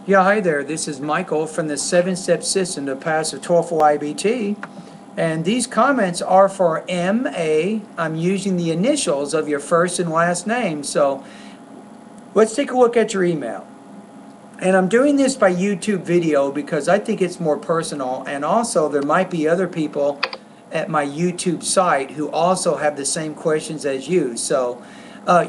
Yeah, hi there. This is Michael from the 7-Step System to pass the TOEFL IBT. And these comments are for MA. I'm using the initials of your first and last name. So let's take a look at your email. And I'm doing this by YouTube video because I think it's more personal. And also there might be other people at my YouTube site who also have the same questions as you. So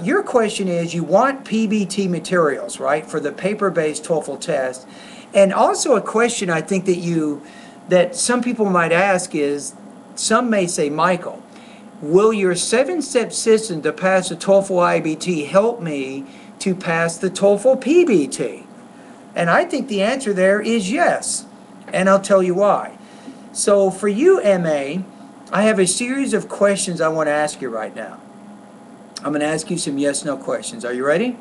your question is, you want PBT materials, right, for the paper-based TOEFL test. And also a question I think that some people might ask is, some may say, Michael, will your 7-step system to pass the TOEFL IBT help me to pass the TOEFL PBT? And I think the answer there is yes. And I'll tell you why. So for you, MA, I have a series of questions I want to ask you right now. I'm going to ask you some yes-no questions. Are you ready?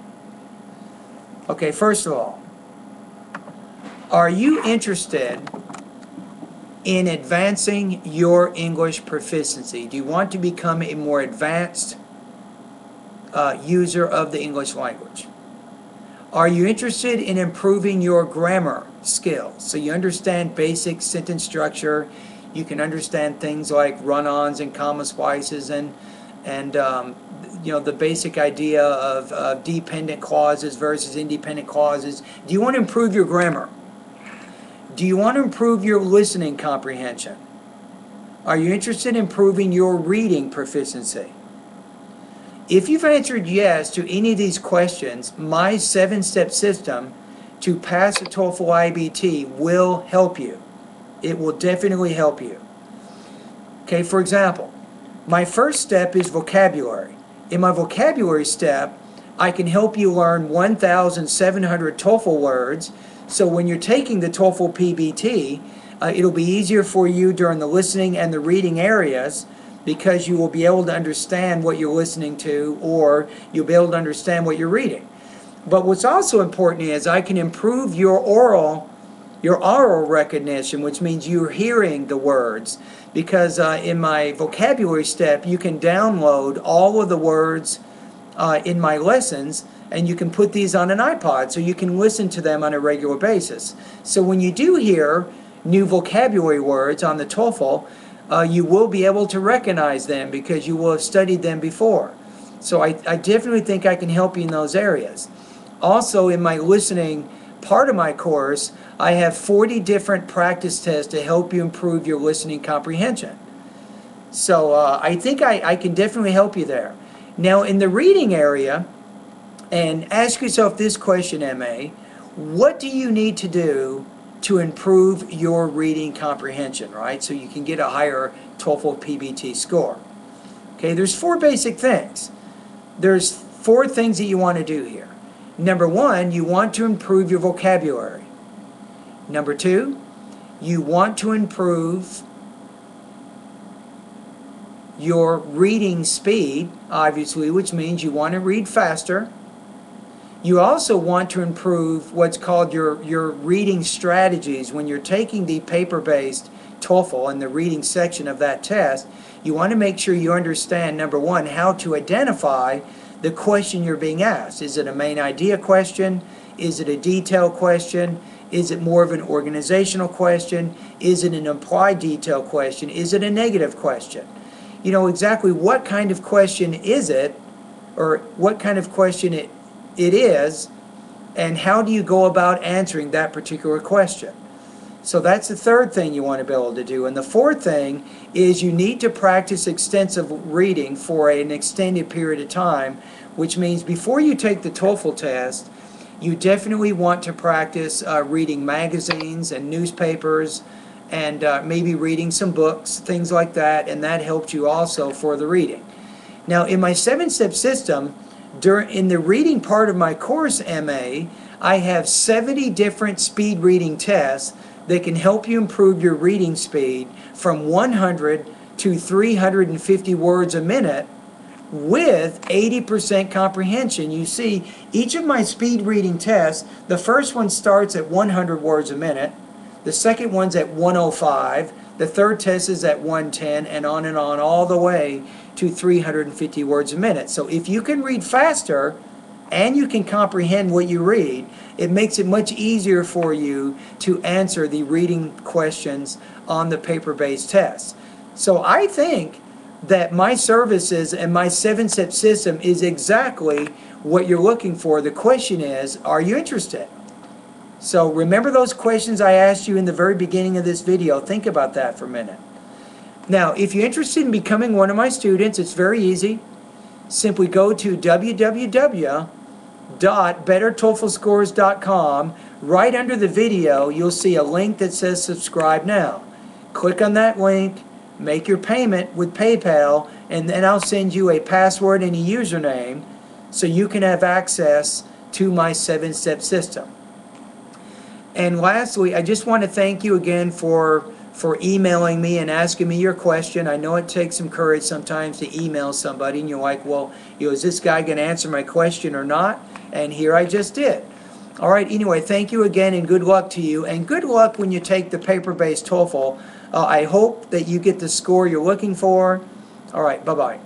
Okay, first of all, are you interested in advancing your English proficiency? Do you want to become a more advanced user of the English language? Are you interested in improving your grammar skills? So you understand basic sentence structure. You can understand things like run-ons and comma splices and you know, the basic idea of dependent clauses versus independent clauses. Do you want to improve your grammar? Do you want to improve your listening comprehension? Are you interested in improving your reading proficiency? If you've answered yes to any of these questions, my 7-step system to pass the TOEFL IBT will help you. It will definitely help you. Okay, for example, my first step is vocabulary. In my vocabulary step, I can help you learn 1,700 TOEFL words. So when you're taking the TOEFL PBT, it'll be easier for you during the listening and the reading areas because you will be able to understand what you're listening to, or you'll be able to understand what you're reading. But what's also important is I can improve your oral recognition, which means you're hearing the words, because in my vocabulary step you can download all of the words in my lessons, and you can put these on an iPod so you can listen to them on a regular basis. So when you do hear new vocabulary words on the TOEFL, you will be able to recognize them because you will have studied them before. So I definitely think I can help you in those areas. Also, in my listening part of my course, I have 40 different practice tests to help you improve your listening comprehension. So I think I can definitely help you there. Now in the reading area, and ask yourself this question, MA, what do you need to do to improve your reading comprehension, right? So you can get a higher TOEFL PBT score. Okay, there's 4 basic things. There's 4 things that you want to do here. Number 1, you want to improve your vocabulary. Number 2, you want to improve your reading speed, obviously, which means you want to read faster. You also want to improve what's called your reading strategies. When you're taking the paper-based TOEFL and the reading section of that test, you want to make sure you understand, number 1, how to identify the question you're being asked. Is it a main idea question? Is it a detail question? Is it more of an organizational question? Is it an implied detail question? Is it a negative question? You know exactly what kind of question is it, or what kind of question it is, and how do you go about answering that particular question. So that's the 3rd thing you want to be able to do. And the 4th thing is you need to practice extensive reading for an extended period of time, which means before you take the TOEFL test, you definitely want to practice reading magazines and newspapers, and maybe reading some books, things like that, and that helps you also for the reading. Now in my 7-step system, in the reading part of my course, MA, I have 70 different speed reading tests that can help you improve your reading speed from 100 to 350 words a minute with 80% comprehension. You see, each of my speed reading tests, the first one starts at 100 words a minute, the second one's at 105, the third test is at 110, and on all the way to 350 words a minute. So if you can read faster, and you can comprehend what you read, it makes it much easier for you to answer the reading questions on the paper-based test. So I think that my services and my 7-step system is exactly what you're looking for. The question is, are you interested? So remember those questions I asked you in the very beginning of this video. Think about that for a minute. Now, if you're interested in becoming one of my students, it's very easy. Simply go to www.bettertoeflscores.com. Right under the video, you'll see a link that says subscribe now. Click on that link, make your payment with PayPal, and then I'll send you a password and a username so you can have access to my 7-step system. And lastly, I just want to thank you again for emailing me and asking me your question. I know it takes some courage sometimes to email somebody, and you're like, well, is this guy going to answer my question or not? And here I just did. All right, anyway, thank you again, and good luck to you. And good luck when you take the paper-based TOEFL. I hope that you get the score you're looking for. All right, bye-bye.